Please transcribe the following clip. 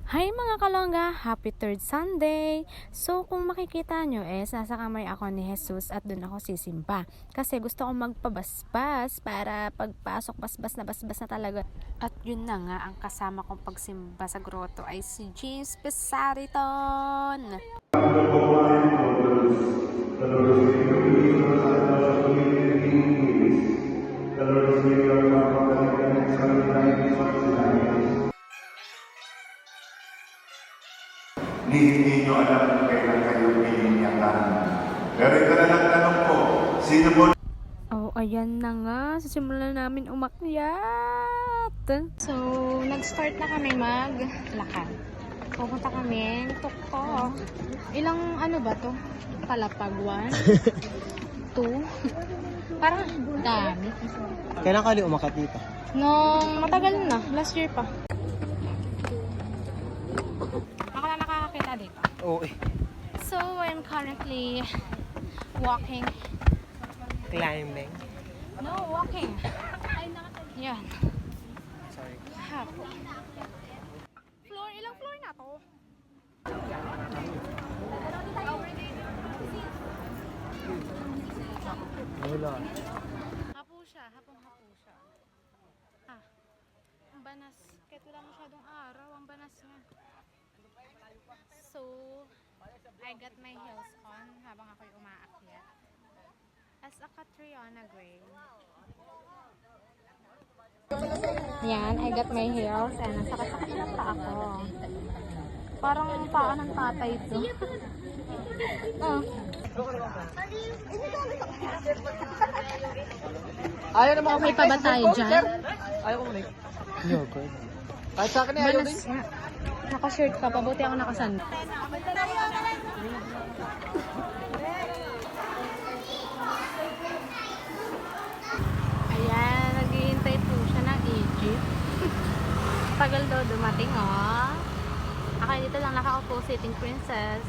Hi mga kalongga! Happy third Sunday! So kung makikita nyo nasa kamay ako ni Jesus at dun ako sisimba. Kasi gusto ko magpabasbas para pagpasok basbas na talaga. At yun na nga, ang kasama kong pagsimba sa grotto ay si James Pesariton! Hindi nyo alam kung kailan kayo pininyakan. Pero ito na lang tanong ko, sino po? Oh, ayan na nga. Sisimulan namin umakyat. So, nag-start na kami maglakad. Pupunta kami tuktok. Ilang ano ba to? Palapag 1? 2? Parang dami. Kailan ka umakyat dito? Nung matagal na. Last year pa. Ako na nakakakita dito. Oo So, I'm currently walking. Climbing. No, walking. Yan. Sorry. Hapo. Floor, ilang floor na to? Wala. Hapo siya, hapong-hapo siya. Ah, ang banas. Kahit wala masyadong araw, ang banas niya. So, I got my heels on habang ako'y umaakyat. As a Catriona Gray. Yan, I got my heels and nasakit-sakit na pa ako. Parang paa ng tatay ito. Oh. Ayaw na mga May pa ba tayo dyan? Ayaw ko muna. Yogurt. Kahit sa akin eh, ayaw din. Banas nga. Naka-shirt ka, pabuti ako nakasanda. Ayan, naghihintay po siya ng Egypt. Tagal daw dumating, oh. Ako dito lang nakaupo, sitting princess.